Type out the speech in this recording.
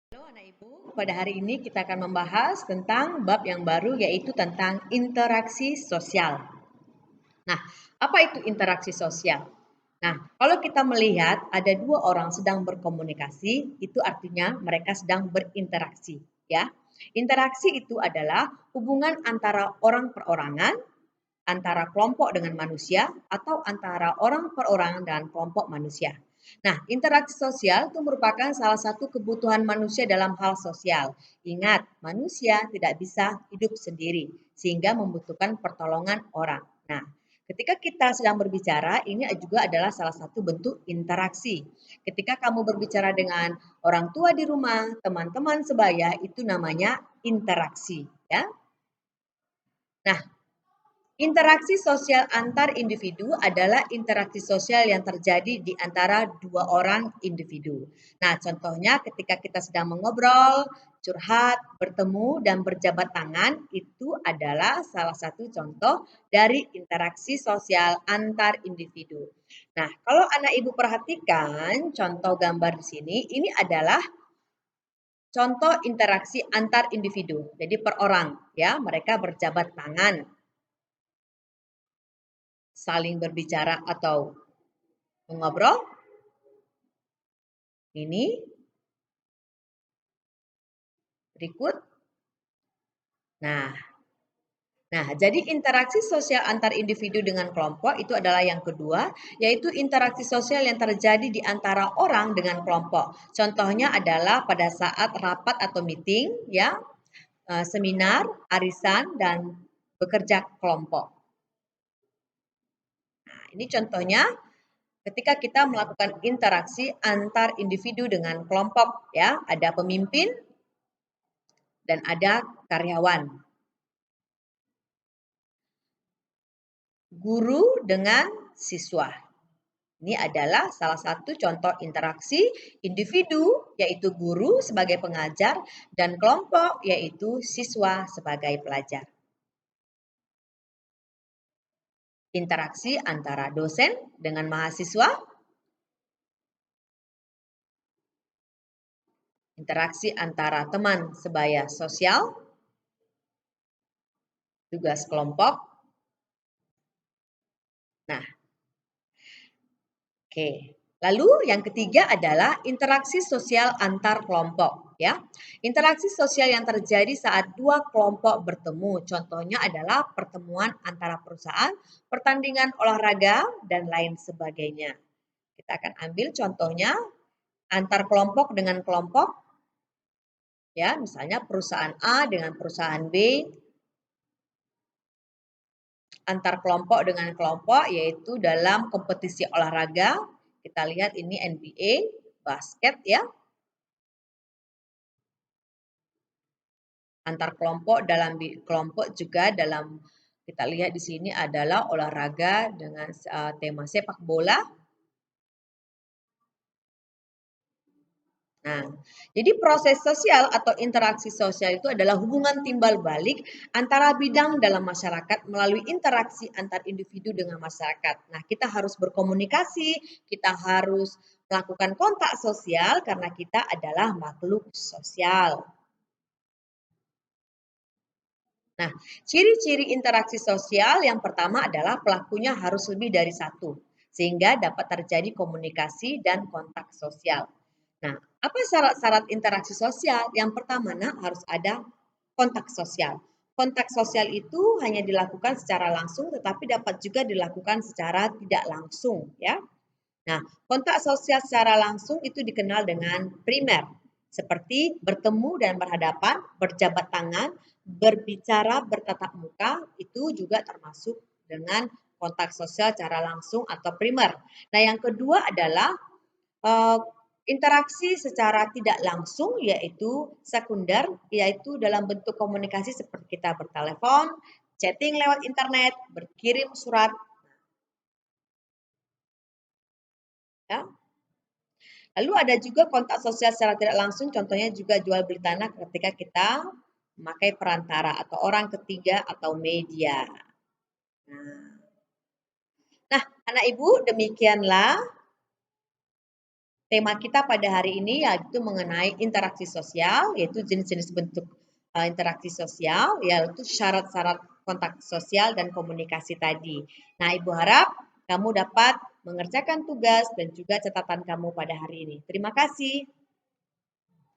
Halo anak ibu, pada hari ini kita akan membahas tentang bab yang baru yaitu tentang interaksi sosial. Nah, apa itu interaksi sosial? Nah, kalau kita melihat ada dua orang sedang berkomunikasi, itu artinya mereka sedang berinteraksi, ya. Interaksi itu adalah hubungan antara orang perorangan, antara kelompok dengan manusia, atau antara orang perorangan dan kelompok manusia. Nah, interaksi sosial itu merupakan salah satu kebutuhan manusia dalam hal sosial. Ingat, manusia tidak bisa hidup sendiri, sehingga membutuhkan pertolongan orang. Nah, ketika kita sedang berbicara, ini juga adalah salah satu bentuk interaksi. Ketika kamu berbicara dengan orang tua di rumah, teman-teman sebaya, itu namanya interaksi, ya. Nah, interaksi sosial antar individu adalah interaksi sosial yang terjadi di antara dua orang individu. Nah, contohnya ketika kita sedang mengobrol, curhat, bertemu, dan berjabat tangan, itu adalah salah satu contoh dari interaksi sosial antar individu. Nah, kalau anak ibu perhatikan contoh gambar di sini, ini adalah contoh interaksi antar individu. Jadi per orang, ya, mereka berjabat tangan, saling berbicara atau mengobrol. Ini berikut. Nah, jadi interaksi sosial antar individu dengan kelompok itu adalah yang kedua, yaitu interaksi sosial yang terjadi di antara orang dengan kelompok. Contohnya adalah pada saat rapat atau meeting, ya, seminar, arisan, dan bekerja kelompok. Nah, ini contohnya ketika kita melakukan interaksi antar individu dengan kelompok, ya, ada pemimpin dan ada karyawan. Guru dengan siswa. Ini adalah salah satu contoh interaksi individu, yaitu guru sebagai pengajar, dan kelompok, yaitu siswa sebagai pelajar. Interaksi antara dosen dengan mahasiswa, interaksi antara teman sebaya sosial, tugas kelompok. Nah, oke. Lalu yang ketiga adalah interaksi sosial antar kelompok, ya. Interaksi sosial yang terjadi saat dua kelompok bertemu. Contohnya adalah pertemuan antara perusahaan, pertandingan olahraga, dan lain sebagainya. Kita akan ambil contohnya antar kelompok dengan kelompok, ya, misalnya perusahaan A dengan perusahaan B, antar kelompok dengan kelompok yaitu dalam kompetisi olahraga. Kita lihat ini NBA, basket, ya. Antar kelompok dalam kelompok juga dalam kita lihat di sini adalah olahraga dengan tema sepak bola. Nah, jadi proses sosial atau interaksi sosial itu adalah hubungan timbal balik antara bidang dalam masyarakat melalui interaksi antar individu dengan masyarakat. Nah, kita harus berkomunikasi, kita harus melakukan kontak sosial karena kita adalah makhluk sosial. Nah, ciri-ciri interaksi sosial yang pertama adalah pelakunya harus lebih dari satu, sehingga dapat terjadi komunikasi dan kontak sosial. Nah, apa syarat-syarat interaksi sosial? Yang pertama, harus ada kontak sosial. Kontak sosial itu hanya dilakukan secara langsung, tetapi dapat juga dilakukan secara tidak langsung, ya. Nah, kontak sosial secara langsung itu dikenal dengan primer, seperti bertemu dan berhadapan, berjabat tangan, berbicara bertatap muka, itu juga termasuk dengan kontak sosial secara langsung atau primer. Nah, yang kedua adalah interaksi secara tidak langsung, yaitu sekunder, yaitu dalam bentuk komunikasi seperti kita bertelepon, chatting lewat internet, berkirim surat, ya. Lalu ada juga kontak sosial secara tidak langsung, contohnya juga jual beli tanah ketika kita memakai perantara atau orang ketiga atau media. Nah, anak ibu demikianlah tema kita pada hari ini yaitu mengenai interaksi sosial, yaitu jenis-jenis bentuk interaksi sosial, yaitu syarat-syarat kontak sosial dan komunikasi tadi. Nah, Ibu harap kamu dapat mengerjakan tugas dan juga catatan kamu pada hari ini. Terima kasih.